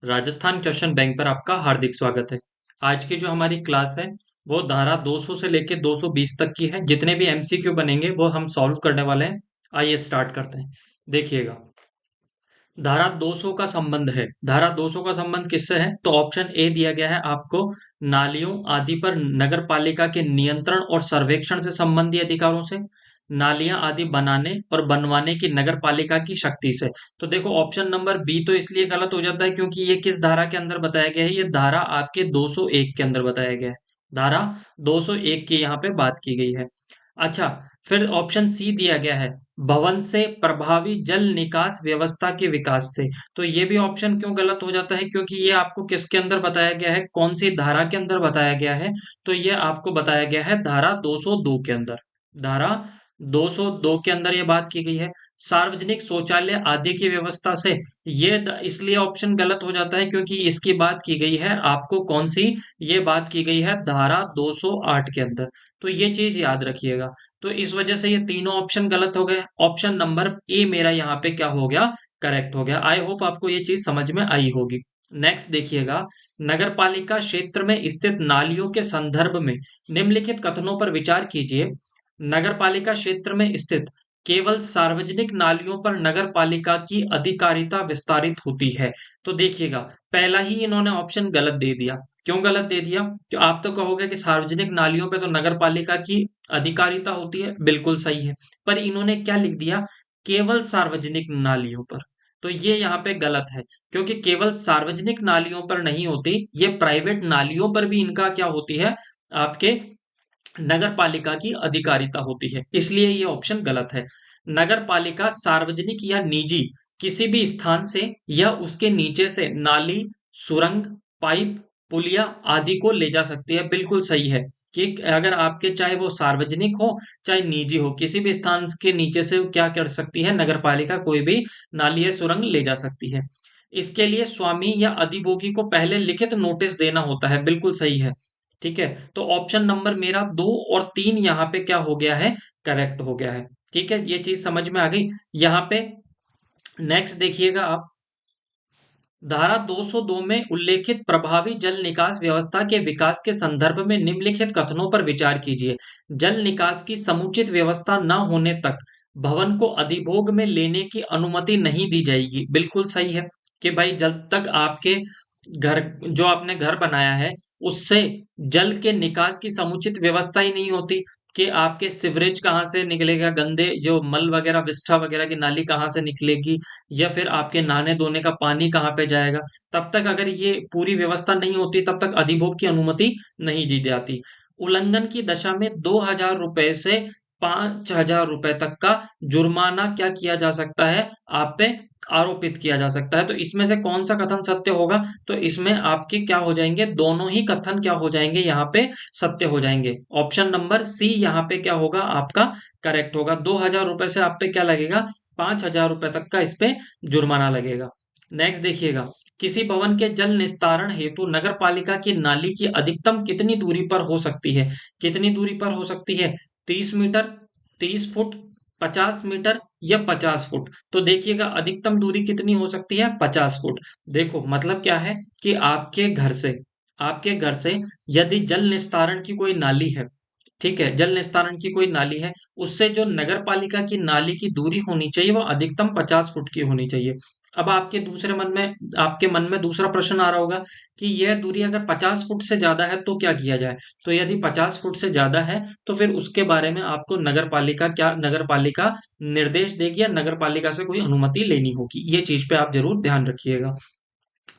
Rajasthan question bank पर आपका हार्दिक स्वागत है। आज की जो हमारी क्लास है वो धारा 200 से लेके 220 तक की है। जितने भी एमसीक्यू बनेंगे वो हम सॉल्व करने वाले हैं। आइए स्टार्ट करते हैं। देखिएगा, धारा 200 का संबंध है। धारा 200 का संबंध किससे है? तो ऑप्शन ए दिया गया है आपको, नालियों आदि पर नगर पालिका के नियंत्रण और सर्वेक्षण से संबंधी अधिकारों से, नालियां आदि बनाने और बनवाने की नगर पालिका की शक्ति से। तो देखो, ऑप्शन नंबर बी तो इसलिए गलत हो जाता है क्योंकि ये किस धारा के अंदर बताया गया है? ये धारा आपके 201 के अंदर बताया गया है। धारा 201 की यहाँ पे बात की गई है। अच्छा, फिर ऑप्शन सी दिया गया है, भवन से प्रभावी जल निकास व्यवस्था के विकास से। तो ये भी ऑप्शन क्यों गलत हो जाता है? क्योंकि ये आपको किसके अंदर बताया गया है, कौन सी धारा के अंदर बताया गया है? तो ये आपको बताया गया है धारा 202 के अंदर। धारा 202 के अंदर ये बात की गई है। सार्वजनिक शौचालय आदि की व्यवस्था से, ये इसलिए ऑप्शन गलत हो जाता है क्योंकि इसकी बात की गई है आपको कौन सी, ये बात की गई है धारा 208 के अंदर। तो ये चीज याद रखिएगा। तो इस वजह से ये तीनों ऑप्शन गलत हो गए। ऑप्शन नंबर ए मेरा यहाँ पे क्या हो गया, करेक्ट हो गया। आई होप आपको ये चीज समझ में आई होगी। नेक्स्ट देखिएगा, नगर पालिका क्षेत्र में स्थित नालियों के संदर्भ में निम्नलिखित कथनों पर विचार कीजिए। नगर पालिका क्षेत्र में स्थित केवल सार्वजनिक नालियों पर नगर पालिका की अधिकारिता विस्तारित होती है। तो देखिएगा, पहला ही इन्होंने ऑप्शन गलत दे दिया। क्यों गलत दे दिया? तो आप तो कहोगे कि सार्वजनिक नालियों पे तो नगर पालिका की अधिकारिता होती है, बिल्कुल सही है। पर इन्होंने क्या लिख दिया, केवल सार्वजनिक नालियों पर। तो ये यहाँ पे गलत है, क्योंकि केवल सार्वजनिक नालियों पर नहीं होती, ये प्राइवेट नालियों पर भी इनका क्या होती है, आपके नगर पालिका की अधिकारिता होती है। इसलिए ये ऑप्शन गलत है। नगर पालिका सार्वजनिक या निजी किसी भी स्थान से या उसके नीचे से नाली, सुरंग, पाइप, पुलिया आदि को ले जा सकती है। बिल्कुल सही है कि अगर आपके चाहे वो सार्वजनिक हो चाहे निजी हो, किसी भी स्थान के नीचे से क्या कर सकती है नगर पालिका, कोई भी नाली या सुरंग ले जा सकती है। इसके लिए स्वामी या अधिभोगी को पहले लिखित नोटिस देना होता है। बिल्कुल सही है। ठीक है, तो ऑप्शन नंबर मेरा 2 और 3 यहाँ पे क्या हो गया है, करेक्ट हो गया है। ठीक है, ये चीज समझ में आ गई। यहाँ पे नेक्स्ट देखिएगा आप, धारा 202 में उल्लेखित प्रभावी जल निकास व्यवस्था के विकास के संदर्भ में निम्नलिखित कथनों पर विचार कीजिए। जल निकास की समुचित व्यवस्था न होने तक भवन को अधिभोग में लेने की अनुमति नहीं दी जाएगी। बिल्कुल सही है कि भाई जब तक आपके घर, जो आपने घर बनाया है, उससे जल के निकास की समुचित व्यवस्था ही नहीं होती कि आपके सिवरेज कहाँ से निकलेगा, गंदे जो मल वगैरह विष्ठा वगैरह की नाली कहाँ से निकलेगी, या फिर आपके नहाने धोने का पानी कहाँ पे जाएगा, तब तक अगर ये पूरी व्यवस्था नहीं होती तब तक अधिभोग की अनुमति नहीं दी जाती। उल्लंघन की दशा में 2,000 रुपए से 5,000 रुपए तक का जुर्माना क्या किया जा सकता है, आप पे आरोपित किया जा सकता है। तो इसमें से कौन सा कथन सत्य होगा? तो इसमें आपके क्या हो जाएंगे, दोनों ही कथन क्या हो जाएंगे, यहाँ पे सत्य हो जाएंगे। ऑप्शन नंबर सी यहाँ पे क्या होगा आपका, करेक्ट होगा। 2,000 रुपए से आप पे क्या लगेगा, 5,000 रुपए तक का इस पे जुर्माना लगेगा। नेक्स्ट देखिएगा, किसी भवन के जल निस्तारण हेतु नगर पालिका की नाली की अधिकतम कितनी दूरी पर हो सकती है? कितनी दूरी पर हो सकती है? 30 मीटर, 30 फुट, 50 मीटर या 50 फुट। तो देखिएगा, अधिकतम दूरी कितनी हो सकती है, 50 फुट। देखो मतलब क्या है कि आपके घर से यदि जल निस्तारण की कोई नाली है, ठीक है, जल निस्तारण की कोई नाली है, उससे जो नगर पालिका की नाली की दूरी होनी चाहिए वो अधिकतम 50 फुट की होनी चाहिए। अब आपके मन में दूसरा प्रश्न आ रहा होगा कि यह दूरी अगर 50 फुट से ज्यादा है तो क्या किया जाए? तो यदि 50 फुट से ज्यादा है तो फिर उसके बारे में आपको नगर पालिका निर्देश देगी या नगर पालिका से कोई अनुमति लेनी होगी। ये चीज पे आप जरूर ध्यान रखिएगा।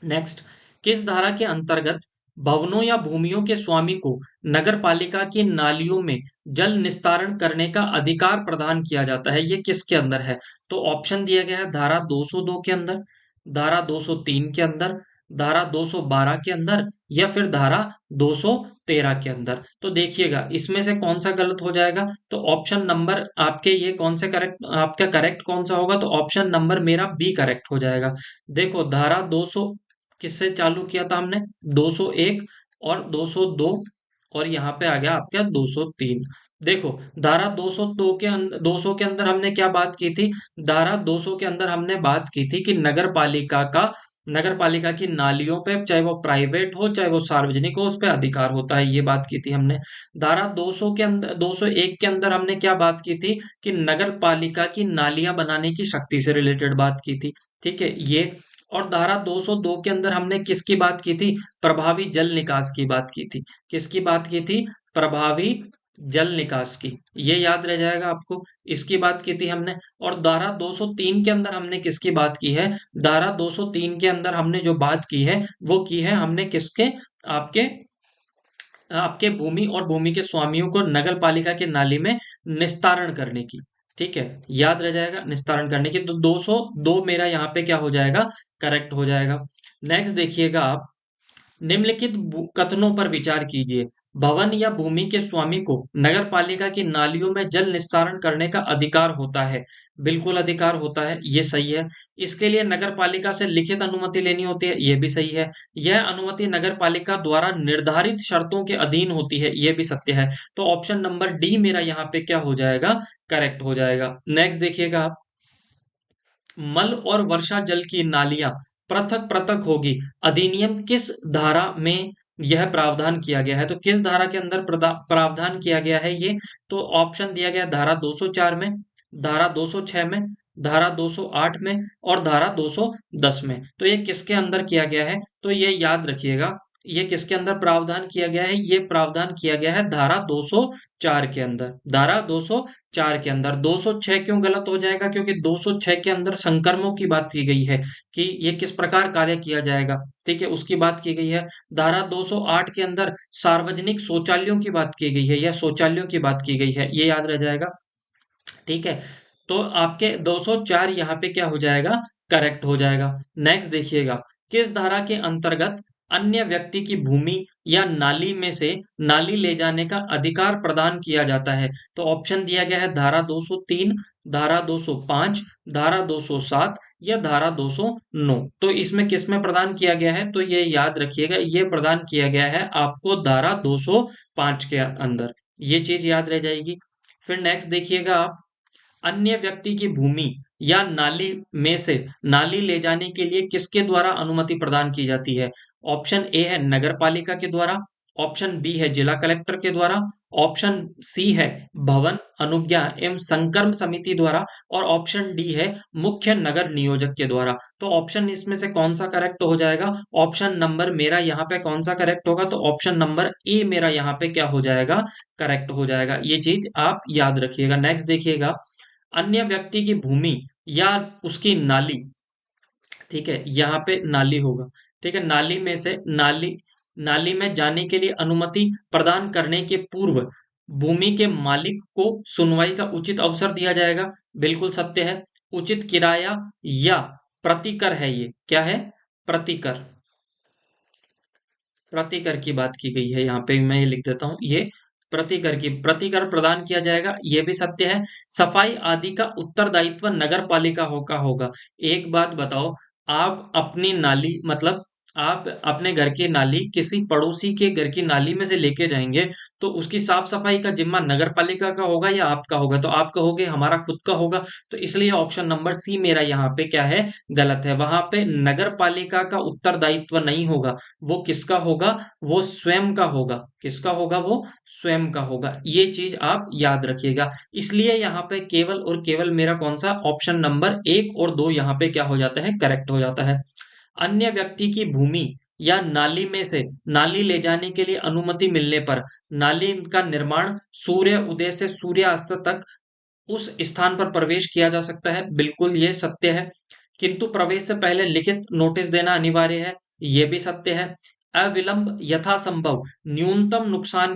नेक्स्ट, किस धारा के अंतर्गत भवनों या भूमियों के स्वामी को नगर पालिका की नालियों में जल निस्तारण करने का अधिकार प्रदान किया जाता है? ये किसके अंदर है? तो ऑप्शन दिया गया है धारा 202 के अंदर, धारा 203 के अंदर, धारा 212 के अंदर, या फिर धारा 213 के अंदर। तो देखिएगा, इसमें से कौन सा गलत हो जाएगा? तो ऑप्शन नंबर आपके ये कौन से करेक्ट, आपका करेक्ट कौन सा होगा? तो ऑप्शन नंबर मेरा बी करेक्ट हो जाएगा। देखो, धारा 200 किससे चालू किया था हमने, 201 और 202, और यहाँ पे आ गया आपका 203। देखो, धारा 200 के अंदर हमने क्या बात की थी? धारा 200 के अंदर हमने बात की थी कि नगर पालिका का नगर पालिका की नालियों पे, चाहे वो प्राइवेट हो चाहे वो सार्वजनिक हो, उस पे अधिकार होता है, ये बात की थी हमने। धारा 200 के अंदर, 201 के अंदर हमने क्या बात की थी कि नगर पालिका की नालियां बनाने की शक्ति से रिलेटेड बात की थी। ठीक है ये। और धारा 202 के अंदर हमने किसकी बात की थी? प्रभावी जल निकास की बात की थी। किसकी बात की थी? प्रभावी जल निकास की। ये याद रह जाएगा आपको, इसकी बात की थी हमने। और धारा 203 के अंदर हमने किसकी बात की है? धारा 203 के अंदर हमने जो बात की है वो की है हमने किसके? आपके आपके भूमि और भूमि के स्वामियों को नगर पालिका के नाली में निस्तारण करने की। ठीक है, याद रह जाएगा, निस्तारण करने की। तो 202 मेरा यहाँ पे क्या हो जाएगा? करेक्ट हो जाएगा। नेक्स्ट देखिएगा आप, निम्नलिखित कथनों पर विचार कीजिए। भवन या भूमि के स्वामी को नगर पालिका की नालियों में जल निस्तारण करने का अधिकार होता है। बिल्कुल अधिकार होता है, ये सही है। इसके लिए नगर पालिका से लिखित अनुमति लेनी होती है, ये भी सही है। यह अनुमति नगर पालिका द्वारा निर्धारित शर्तों के अधीन होती है, ये भी सत्य है। तो ऑप्शन नंबर डी मेरा यहाँ पे क्या हो जाएगा? करेक्ट हो जाएगा। नेक्स्ट देखिएगा आप, मल और वर्षा जल की नालियां पृथक पृथक होगी, अधिनियम किस धारा में यह प्रावधान किया गया है? तो किस धारा के अंदर प्रावधान किया गया है ये? तो ऑप्शन दिया गया धारा 204 में, धारा 206 में, धारा 208 में और धारा 210 में। तो ये किसके अंदर किया गया है? तो ये याद रखिएगा, ये किसके अंदर प्रावधान किया गया है? ये प्रावधान किया गया है धारा 204 के अंदर। धारा 204 के अंदर। 206 क्यों गलत हो जाएगा? क्योंकि 206 के अंदर संक्रमणों की बात की गई है कि ये किस प्रकार कार्य किया जाएगा। ठीक है, उसकी बात की गई है। धारा 208 के अंदर सार्वजनिक शौचालयों की बात की गई है या शौचालयों की बात की गई है, ये याद रह जाएगा। ठीक है, तो आपके 204 यहाँ पे क्या हो जाएगा? करेक्ट हो जाएगा। नेक्स्ट देखिएगा, किस धारा के अंतर्गत अन्य व्यक्ति की भूमि या नाली में से नाली ले जाने का अधिकार प्रदान किया जाता है? तो ऑप्शन दिया गया है धारा 203, धारा 205, धारा 207 या धारा 209। तो इसमें किस में प्रदान किया गया है? तो ये याद रखिएगा, ये प्रदान किया गया है आपको धारा 205 के अंदर। ये चीज याद रह जाएगी। फिर नेक्स्ट देखिएगा आप, अन्य व्यक्ति की भूमि या नाली में से नाली ले जाने के लिए किसके द्वारा अनुमति प्रदान की जाती है? ऑप्शन ए है नगर पालिका के द्वारा, ऑप्शन बी है जिला कलेक्टर के द्वारा, ऑप्शन सी है भवन अनुज्ञा एवं संकर्म समिति द्वारा और ऑप्शन डी है मुख्य नगर नियोजक के द्वारा। तो ऑप्शन इसमें से कौन सा करेक्ट हो जाएगा? ऑप्शन नंबर मेरा यहाँ पे कौन सा करेक्ट होगा? तो ऑप्शन नंबर ए मेरा यहाँ पे क्या हो जाएगा? करेक्ट हो जाएगा। ये चीज आप याद रखिएगा। नेक्स्ट देखिएगा, अन्य व्यक्ति की भूमि या उसकी नाली, ठीक है, यहाँ पे नाली होगा। ठीक है, नाली में से नाली में जाने के लिए अनुमति प्रदान करने के पूर्व भूमि के मालिक को सुनवाई का उचित अवसर दिया जाएगा। बिल्कुल सत्य है। उचित किराया या प्रतिकर है, ये क्या है? प्रतिकर। प्रतिकर की बात की गई है, यहाँ पे मैं ये लिख देता हूँ, ये प्रतिकर प्रदान किया जाएगा, ये भी सत्य है। सफाई आदि का उत्तरदायित्व नगर पालिका का होगा। एक बात बताओ, आप अपनी नाली, मतलब आप अपने घर की नाली किसी पड़ोसी के घर की नाली में से लेके जाएंगे, तो उसकी साफ सफाई का जिम्मा नगर पालिका का होगा या आपका होगा? तो आप कहोगे हमारा खुद का होगा। तो इसलिए ऑप्शन नंबर सी मेरा यहाँ पे क्या है? गलत है। वहां पे नगर पालिका का उत्तरदायित्व नहीं होगा, वो किसका होगा? वो स्वयं का होगा। किसका होगा? वो स्वयं का होगा। ये चीज आप याद रखिएगा। इसलिए यहाँ पे केवल और केवल मेरा कौन सा ऑप्शन नंबर 1 और 2 यहाँ पे क्या हो जाता है? करेक्ट हो जाता है। अन्य व्यक्ति की भूमि या नाली में से नाली ले जाने के लिए अनुमति मिलने पर नाली का निर्माण सूर्य उदय से सूर्यास्त तक उस स्थान पर प्रवेश किया जा सकता है। बिल्कुल ये सत्य है। किंतु प्रवेश से पहले लिखित नोटिस देना अनिवार्य है, ये भी सत्य है। अविलंब यथासंभव न्यूनतम नुकसान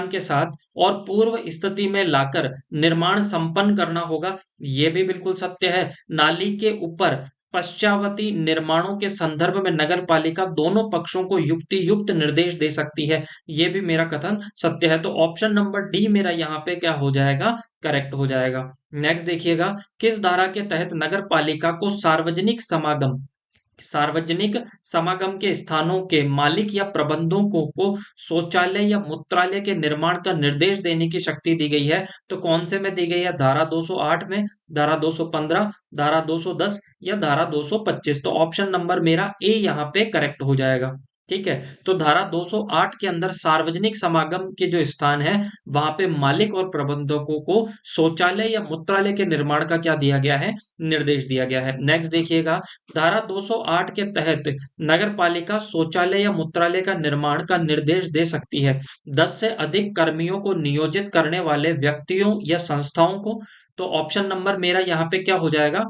के साथ और पूर्व स्थिति में लाकर निर्माण संपन्न करना होगा, ये भी बिल्कुल सत्य है। नाली के ऊपर पश्चावती निर्माणों के संदर्भ में नगर पालिका दोनों पक्षों को युक्ति युक्त निर्देश दे सकती है, ये भी मेरा कथन सत्य है। तो ऑप्शन नंबर डी मेरा यहाँ पे क्या हो जाएगा? करेक्ट हो जाएगा। नेक्स्ट देखिएगा, किस धारा के तहत नगर पालिका को सार्वजनिक समागम, सार्वजनिक समागम के स्थानों के मालिक या प्रबंधकों को शौचालय या मूत्रालय के निर्माण का निर्देश देने की शक्ति दी गई है। तो कौन से में दी गई है? धारा 208 में, धारा 215, धारा 210 या धारा 225। तो ऑप्शन नंबर मेरा ए यहाँ पे करेक्ट हो जाएगा। ठीक है, तो धारा 208 के अंदर सार्वजनिक समागम के जो स्थान है वहां पे मालिक और प्रबंधकों को शौचालय या मूत्रालय के निर्माण का क्या दिया गया है? निर्देश दिया गया है। नेक्स्ट देखिएगा, धारा 208 के तहत नगर पालिका शौचालय या मूत्रालय का निर्माण का निर्देश दे सकती है 10 से अधिक कर्मियों को नियोजित करने वाले व्यक्तियों या संस्थाओं को। तो ऑप्शन नंबर मेरा यहाँ पे क्या हो जाएगा?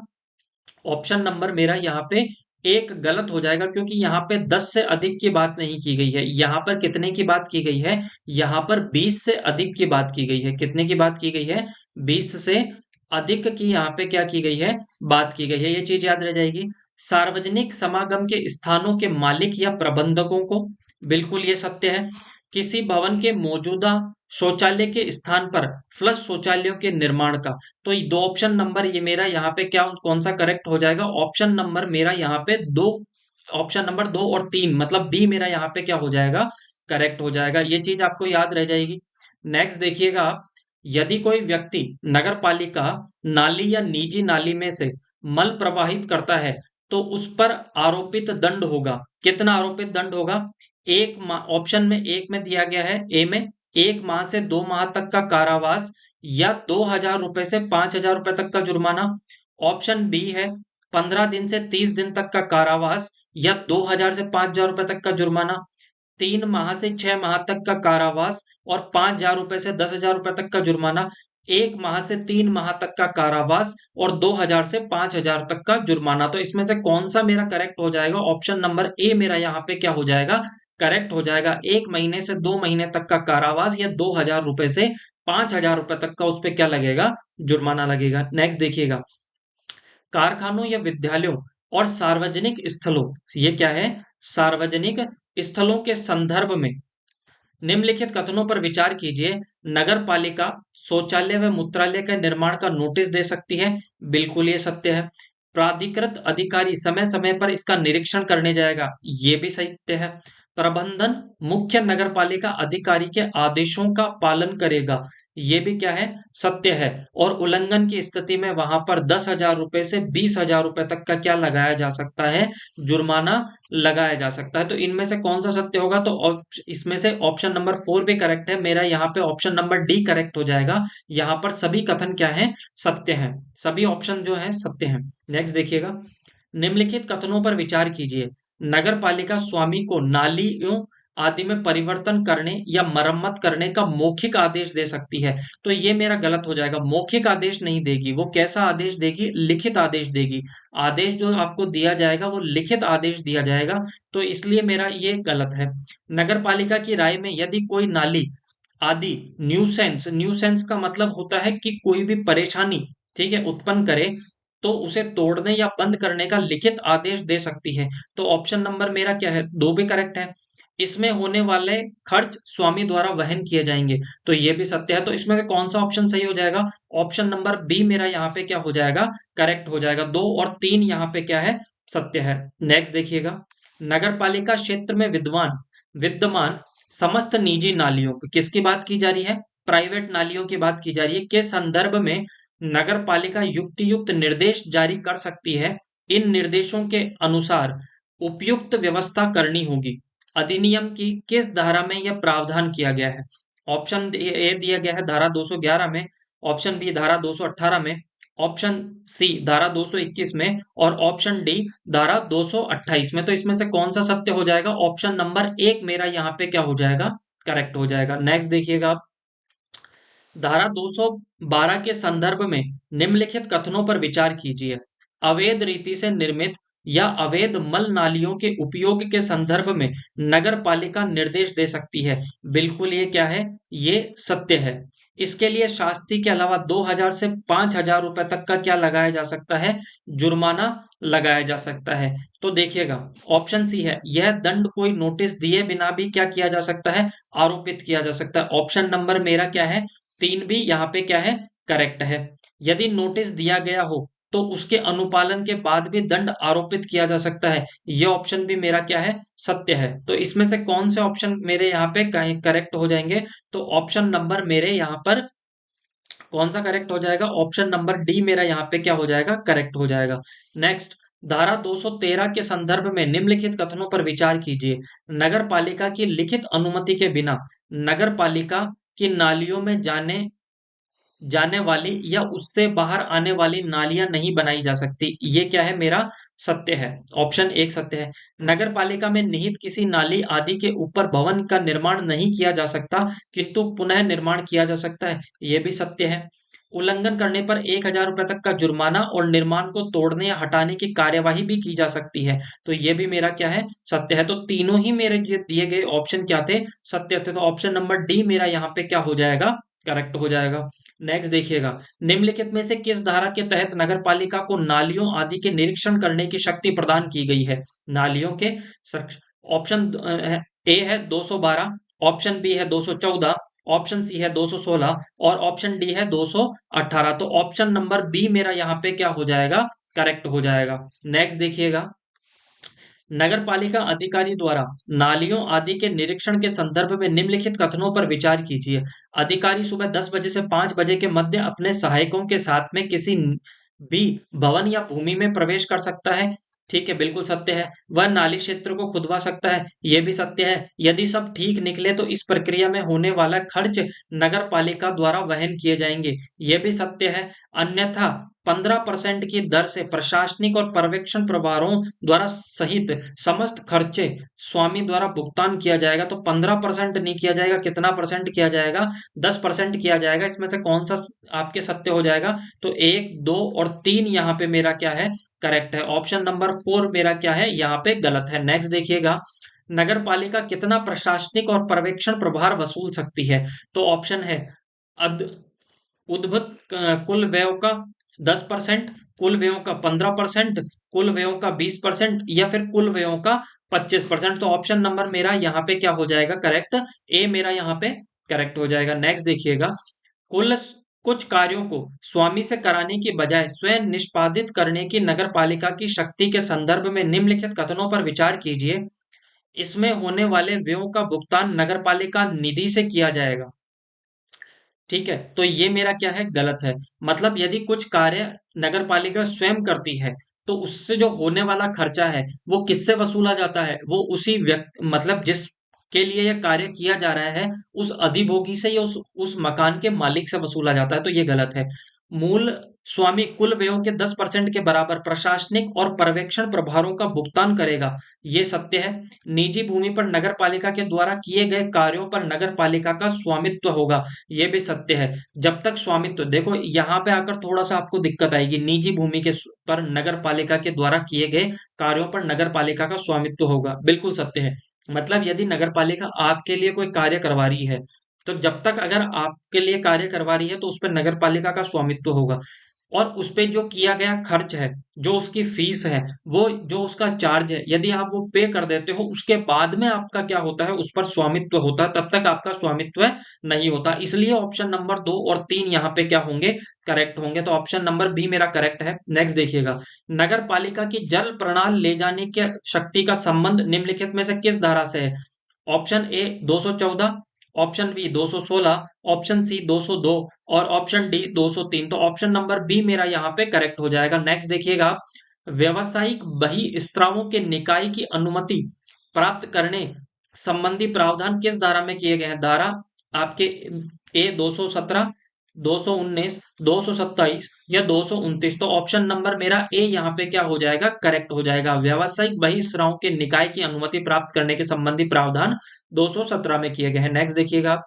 ऑप्शन नंबर मेरा यहाँ पे एक गलत हो जाएगा, क्योंकि यहाँ पे 10 से अधिक की बात नहीं की गई है। यहाँ पर कितने की बात की गई है? यहाँ पर 20 से अधिक की बात की गई है। कितने की बात की गई है? 20 से अधिक की यहाँ पे क्या की गई है? बात की गई है। ये चीज याद रह जाएगी। सार्वजनिक समागम के स्थानों के मालिक या प्रबंधकों को, बिल्कुल ये सत्य है। किसी भवन के मौजूदा शौचालय के स्थान पर फ्लश शौचालयों के निर्माण का। तो ये दो ऑप्शन नंबर ये मेरा यहाँ पे क्या कौन सा करेक्ट हो जाएगा? ऑप्शन नंबर मेरा यहाँ पे दो, ऑप्शन नंबर 2 और 3, मतलब बी मेरा यहाँ पे क्या हो जाएगा? करेक्ट हो जाएगा। ये चीज आपको याद रह जाएगी। नेक्स्ट देखिएगा आप, यदि कोई व्यक्ति नगर पालिका नाली या निजी नाली में से मल प्रवाहित करता है तो उस पर आरोपित दंड होगा। कितना आरोपित दंड होगा? एक माह, ऑप्शन में एक में दिया गया है ए में 1 माह से 2 माह तक का कारावास या 2,000 रुपए से 5,000 रुपए तक का जुर्माना। ऑप्शन बी है 15 दिन से 30 दिन तक का कारावास या 2,000 से 5,000 रुपए तक का जुर्माना। 3 माह से 6 माह तक का कारावास और 5,000 रुपए से 10,000 रुपए तक का जुर्माना। 1 माह से 3 माह तक का कारावास और 2,000 से 5,000 तक का जुर्माना। तो इसमें से कौन सा मेरा करेक्ट हो जाएगा? ऑप्शन नंबर ए मेरा यहाँ पे क्या हो जाएगा? करेक्ट हो जाएगा। 1 महीने से 2 महीने तक का कारावास या 2,000 रुपए से 5,000 रुपए तक का उस पे क्या लगेगा? जुर्माना लगेगा। नेक्स्ट देखिएगा, कारखानों या विद्यालयों और सार्वजनिक स्थलों, ये क्या है? सार्वजनिक स्थलों के संदर्भ में निम्नलिखित कथनों पर विचार कीजिए। नगर पालिका शौचालय व मूत्रालय के निर्माण का नोटिस दे सकती है। बिल्कुल ये सत्य है। प्राधिकृत अधिकारी समय समय पर इसका निरीक्षण करने जाएगा। ये भी सत्य है। प्रबंधन मुख्य नगर पालिका अधिकारी के आदेशों का पालन करेगा। ये भी क्या है? सत्य है। और उल्लंघन की स्थिति में वहां पर 10,000 रुपए से 20,000 रुपए तक का क्या लगाया जा सकता है? जुर्माना लगाया जा सकता है। तो इनमें से कौन सा सत्य होगा? तो इसमें से ऑप्शन नंबर 4 भी करेक्ट है। मेरा यहाँ पे ऑप्शन नंबर डी करेक्ट हो जाएगा। यहाँ पर सभी कथन क्या है? सत्य हैं। सभी ऑप्शन जो है सत्य हैं। नेक्स्ट देखिएगा, निम्नलिखित कथनों पर विचार कीजिए। नगर पालिका स्वामी को नालियों आदि में परिवर्तन करने या मरम्मत करने का मौखिक आदेश दे सकती है। तो ये मेरा गलत हो जाएगा। मौखिक आदेश नहीं देगी। वो कैसा आदेश देगी? लिखित आदेश देगी। आदेश जो आपको दिया जाएगा वो लिखित आदेश दिया जाएगा। तो इसलिए मेरा ये गलत है। नगर पालिका की राय में यदि कोई नाली आदि न्यूसेंस, न्यूसेंस का मतलब होता है कि कोई भी परेशानी, ठीक है, उत्पन्न करे तो उसे तोड़ने या बंद करने का लिखित आदेश दे सकती है। तो ऑप्शन नंबर मेरा क्या है? 2 भी करेक्ट है। इसमें होने वाले खर्च स्वामी द्वारा वहन किए जाएंगे। तो ये भी सत्य है। तो इसमें से कौन सा ऑप्शन सही हो जाएगा? ऑप्शन नंबर बी मेरा यहाँ पे क्या हो जाएगा? करेक्ट हो जाएगा। 2 और 3 यहाँ पे क्या है? सत्य है। नेक्स्ट देखिएगा, नगर पालिका क्षेत्र में विद्यमान समस्त निजी नालियों, किसकी बात की जा रही है? प्राइवेट नालियों की बात की जा रही है, के संदर्भ में नगर पालिका युक्त निर्देश जारी कर सकती है। इन निर्देशों के अनुसार उपयुक्त व्यवस्था करनी होगी। अधिनियम की किस धारा में यह प्रावधान किया गया है? ऑप्शन ए दिया गया है धारा 211 में, ऑप्शन बी धारा 218 में, ऑप्शन सी धारा 221 में और ऑप्शन डी धारा 228 में। तो इसमें से कौन सा सत्य हो जाएगा? ऑप्शन नंबर 1 मेरा यहाँ पे क्या हो जाएगा? करेक्ट हो जाएगा। नेक्स्ट देखिएगा आप, धारा 212 के संदर्भ में निम्नलिखित कथनों पर विचार कीजिए। अवैध रीति से निर्मित या अवैध मल नालियों के उपयोग के संदर्भ में नगर पालिका निर्देश दे सकती है। बिल्कुल ये क्या है? ये सत्य है। इसके लिए शास्ति के अलावा 2,000 से 5,000 रुपए तक का क्या लगाया जा सकता है? जुर्माना लगाया जा सकता है। तो देखिएगा, ऑप्शन सी है, यह दंड कोई नोटिस दिए बिना भी क्या किया जा सकता है? आरोपित किया जा सकता है। ऑप्शन नंबर मेरा क्या है? 3 भी यहाँ पे क्या है? करेक्ट है। यदि नोटिस दिया गया हो तो उसके अनुपालन के बाद भी दंड आरोपित किया जा सकता है। ये ऑप्शन भी मेरा क्या है, सत्य है। तो इसमें से कौन से ऑप्शन मेरे यहाँ पे करेक्ट हो जाएंगे? तो ऑप्शन नंबर मेरे यहाँ पर कौन सा करेक्ट हो जाएगा? ऑप्शन नंबर डी मेरा यहाँ पे क्या हो जाएगा, करेक्ट हो जाएगा। नेक्स्ट, धारा 213 के संदर्भ में निम्नलिखित कथनों पर विचार कीजिए। नगर पालिका की लिखित अनुमति के बिना नगर पालिका की नालियों में जाने जाने वाली या उससे बाहर आने वाली नालियां नहीं बनाई जा सकती। ये क्या है मेरा, सत्य है। ऑप्शन एक सत्य है। नगर पालिका में निहित किसी नाली आदि के ऊपर भवन का निर्माण नहीं किया जा सकता, किंतु पुनः निर्माण किया जा सकता है। ये भी सत्य है। उल्लंघन करने पर 1,000 रुपए तक का जुर्माना और निर्माण को तोड़ने या हटाने की कार्यवाही भी की जा सकती है। तो ये भी मेरा क्या है, सत्य है। तो तीनों ही मेरे जो दिए गए ऑप्शन क्या थे, सत्य थे। तो ऑप्शन नंबर डी मेरा यहाँ पे क्या हो जाएगा, करेक्ट हो जाएगा। नेक्स्ट देखिएगा, निम्नलिखित में से किस धारा के तहत नगर पालिका को नालियों आदि के निरीक्षण करने की शक्ति प्रदान की गई है? नालियों के ऑप्शन ए है 212, ऑप्शन बी है 214, ऑप्शन सी है 216 और ऑप्शन डी है 218। तो ऑप्शन नंबर बी मेरा यहाँ पे क्या हो जाएगा, करेक्ट हो जाएगा। नेक्स्ट देखिएगा, नगर पालिका अधिकारी द्वारा नालियों आदि के निरीक्षण के संदर्भ में निम्नलिखित कथनों पर विचार कीजिए। अधिकारी सुबह 10 बजे से 5 बजे के मध्य अपने सहायकों के साथ में किसी भी भवन या भूमि में प्रवेश कर सकता है। ठीक है, बिल्कुल सत्य है। वह नाली क्षेत्र को खुदवा सकता है। यह भी सत्य है। यदि सब ठीक निकले तो इस प्रक्रिया में होने वाला खर्च नगर पालिका द्वारा वहन किए जाएंगे। यह भी सत्य है। अन्यथा 15% की दर से प्रशासनिक और पर्यवेक्षण प्रभारों द्वारा सहित समस्त खर्चे स्वामी द्वारा भुगतान किया जाएगा। तो 15% नहीं किया जाएगा, कितना परसेंट किया जाएगा, 10% किया जाएगा। इसमें से कौन सा आपके सत्य हो जाएगा? तो 1, 2 और 3 यहाँ पे मेरा क्या है, करेक्ट है। ऑप्शन नंबर 4 मेरा क्या है, यहाँ पे गलत है। नेक्स्ट देखिएगा, नगर पालिका कितना प्रशासनिक और पर्यवेक्षण प्रभार वसूल सकती है? तो ऑप्शन है अद उद्भूत कुल व्यय का 10%, कुल व्ययों का 15%, कुल व्ययों का 20% या फिर कुल व्ययों का 25%। तो ऑप्शन नंबर मेरा यहाँ पे क्या हो जाएगा, करेक्ट, ए मेरा यहाँ पे करेक्ट हो जाएगा। नेक्स्ट देखिएगा, कुल कुछ कार्यों को स्वामी से कराने की बजाय स्वयं निष्पादित करने की नगर पालिका की शक्ति के संदर्भ में निम्नलिखित कथनों पर विचार कीजिए। इसमें होने वाले व्ययों का भुगतान नगर पालिका निधि से किया जाएगा। ठीक है, तो ये मेरा क्या है, गलत है। मतलब यदि कुछ कार्य नगर पालिका स्वयं करती है तो उससे जो होने वाला खर्चा है वो किससे वसूला जाता है? वो उसी व्यक्ति, मतलब जिस के लिए यह कार्य किया जा रहा है, उस अधिभोगी से या उस मकान के मालिक से वसूला जाता है। तो ये गलत है। मूल स्वामी कुल व्ययों के 10% के बराबर प्रशासनिक और पर्यवेक्षण प्रभारों का भुगतान करेगा। ये सत्य है। निजी भूमि पर नगर पालिका के द्वारा किए गए कार्यों पर नगर पालिका का स्वामित्व होगा। ये भी सत्य है। जब तक स्वामित्व, देखो यहाँ पे आकर थोड़ा सा आपको दिक्कत आएगी। निजी भूमि के पर नगर पालिका के द्वारा किए गए कार्यों पर नगर पालिका का स्वामित्व होगा, बिल्कुल सत्य है। मतलब यदि नगर पालिका आपके लिए कोई कार्य करवा रही है, तो जब तक अगर आपके लिए कार्य करवा रही है तो उस पर नगर पालिका का स्वामित्व होगा। और उस पे जो किया गया खर्च है, जो उसकी फीस है, वो जो उसका चार्ज है, यदि आप वो पे कर देते हो उसके बाद में आपका क्या होता है, उस पर स्वामित्व होता है, तब तक आपका स्वामित्व नहीं होता। इसलिए ऑप्शन नंबर 2 और 3 यहाँ पे क्या होंगे, करेक्ट होंगे। तो ऑप्शन नंबर बी मेरा करेक्ट है। नेक्स्ट देखिएगा, नगर पालिका की जल प्रणाल ले जाने के शक्ति का संबंध निम्नलिखित में से किस धारा से है? Option A 214, option B 216, option C 202 और ऑप्शन डी 203। तो ऑप्शन नंबर बी मेरा यहाँ पे करेक्ट हो जाएगा। नेक्स्ट देखिएगा, व्यवसायिक बहिस्त्रावों के निकाय की अनुमति प्राप्त करने संबंधी प्रावधान किस धारा में किए गए हैं? धारा आपके ए 217, 219, 227 या 229। तो ऑप्शन नंबर मेरा ए यहाँ पे क्या हो जाएगा, करेक्ट हो जाएगा। व्यवसायिक बहिस्रावों के निकाय की अनुमति प्राप्त करने के संबंधी प्रावधान 217 में किए गए हैं। नेक्स्ट देखिएगा,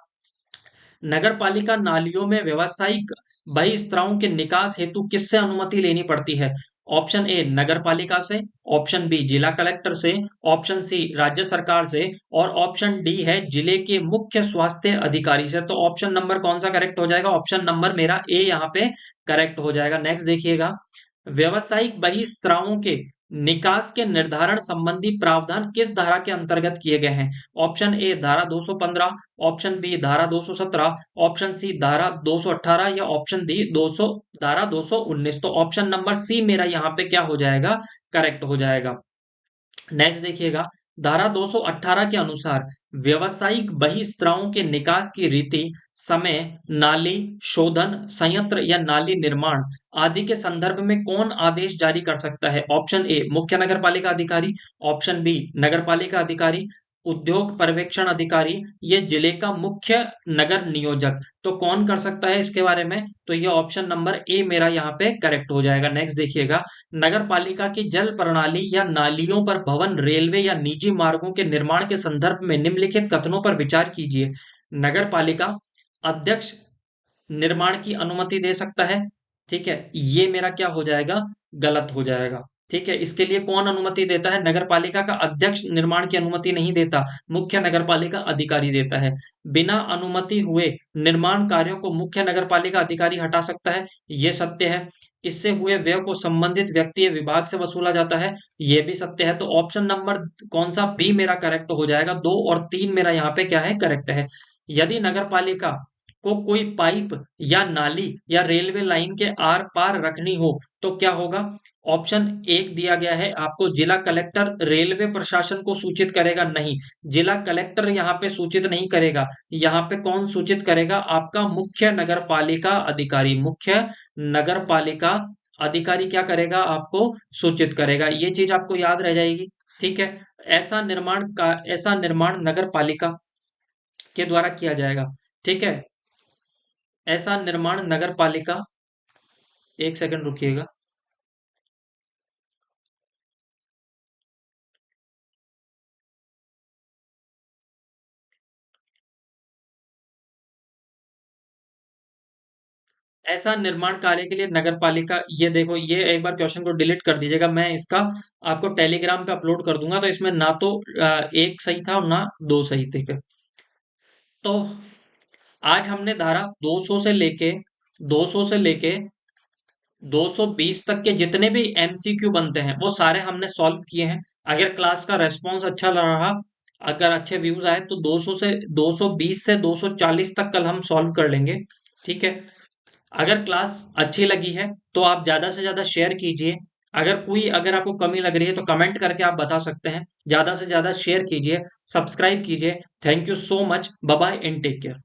नगर पालिका नालियों में व्यवसायिक बहिस्त्रावों के निकास हेतु किससे अनुमति लेनी पड़ती है? ऑप्शन ए नगर पालिका से, ऑप्शन बी जिला कलेक्टर से, ऑप्शन सी राज्य सरकार से और ऑप्शन डी है जिले के मुख्य स्वास्थ्य अधिकारी से। तो ऑप्शन नंबर कौन सा करेक्ट हो जाएगा? ऑप्शन नंबर मेरा ए यहाँ पे करेक्ट हो जाएगा। नेक्स्ट देखिएगा, व्यवसायिक बहिस्त्रावों के निकास के निर्धारण संबंधी प्रावधान किस धारा के अंतर्गत किए गए हैं? ऑप्शन ए धारा 215, ऑप्शन बी धारा 217, ऑप्शन सी धारा 218 या ऑप्शन डी 200 धारा 219। तो ऑप्शन नंबर सी मेरा यहाँ पे क्या हो जाएगा? करेक्ट हो जाएगा। नेक्स्ट देखिएगा, धारा 218 के अनुसार व्यवसायिक बहिस्त्रावों के निकास की रीति, समय, नाली शोधन संयंत्र या नाली निर्माण आदि के संदर्भ में कौन आदेश जारी कर सकता है? ऑप्शन ए मुख्य नगरपालिका अधिकारी, ऑप्शन बी नगरपालिका अधिकारी, उद्योग पर्यवेक्षण अधिकारी, ये जिले का मुख्य नगर नियोजक। तो कौन कर सकता है इसके बारे में? तो ये ऑप्शन नंबर ए मेरा यहाँ पे करेक्ट हो जाएगा। नेक्स्ट देखिएगा, नगर पालिका की जल प्रणाली या नालियों पर भवन, रेलवे या निजी मार्गों के निर्माण के संदर्भ में निम्नलिखित कथनों पर विचार कीजिए। नगर पालिका अध्यक्ष निर्माण की अनुमति दे सकता है, ठीक है, ये मेरा क्या हो जाएगा? गलत हो जाएगा। ठीक है, इसके लिए कौन अनुमति देता है? नगर पालिका का अध्यक्ष निर्माण की अनुमति नहीं देता, मुख्य नगर पालिका अधिकारी देता है। बिना अनुमति हुए निर्माण कार्यों को मुख्य नगर पालिका अधिकारी हटा सकता है, ये सत्य है। इससे हुए व्यय को संबंधित व्यक्ति या विभाग से वसूला जाता है, ये भी सत्य है। तो ऑप्शन नंबर कौन सा? बी मेरा करेक्ट हो जाएगा। 2 और 3 मेरा यहाँ पे क्या है? करेक्ट है। यदि नगर पालिका को कोई पाइप या नाली या रेलवे लाइन के आर पार रखनी हो तो क्या होगा? ऑप्शन एक दिया गया है आपको, जिला कलेक्टर रेलवे प्रशासन को सूचित करेगा। नहीं, जिला कलेक्टर यहाँ पे सूचित नहीं करेगा। यहाँ पे कौन सूचित करेगा? आपका मुख्य नगर पालिका अधिकारी। मुख्य नगर पालिका अधिकारी क्या करेगा? आपको सूचित करेगा। ये चीज आपको याद रह जाएगी। ठीक है, ऐसा निर्माण नगर पालिका के द्वारा किया जाएगा। ठीक है, ऐसा निर्माण नगर पालिका, एक सेकंड रुकिएगा। ऐसा निर्माण कार्य के लिए नगर पालिका, ये देखो, ये एक बार क्वेश्चन को डिलीट कर दीजिएगा, मैं इसका आपको टेलीग्राम पे अपलोड कर दूंगा। तो इसमें ना तो एक सही था और ना दो सही थे। तो आज हमने धारा 200 से लेके 200 से लेके 220 तक के जितने भी एमसीक्यू बनते हैं वो सारे हमने सॉल्व किए हैं। अगर क्लास का रेस्पॉन्स अच्छा रहा, अगर अच्छे व्यूज आए तो 200 से 220 से 240 तक कल हम सॉल्व कर लेंगे। ठीक है, अगर क्लास अच्छी लगी है तो आप ज्यादा से ज्यादा शेयर कीजिए। अगर आपको कमी लग रही है तो कमेंट करके आप बता सकते हैं। ज्यादा से ज्यादा शेयर कीजिए, सब्सक्राइब कीजिए। Thank you so much, bye bye and take care.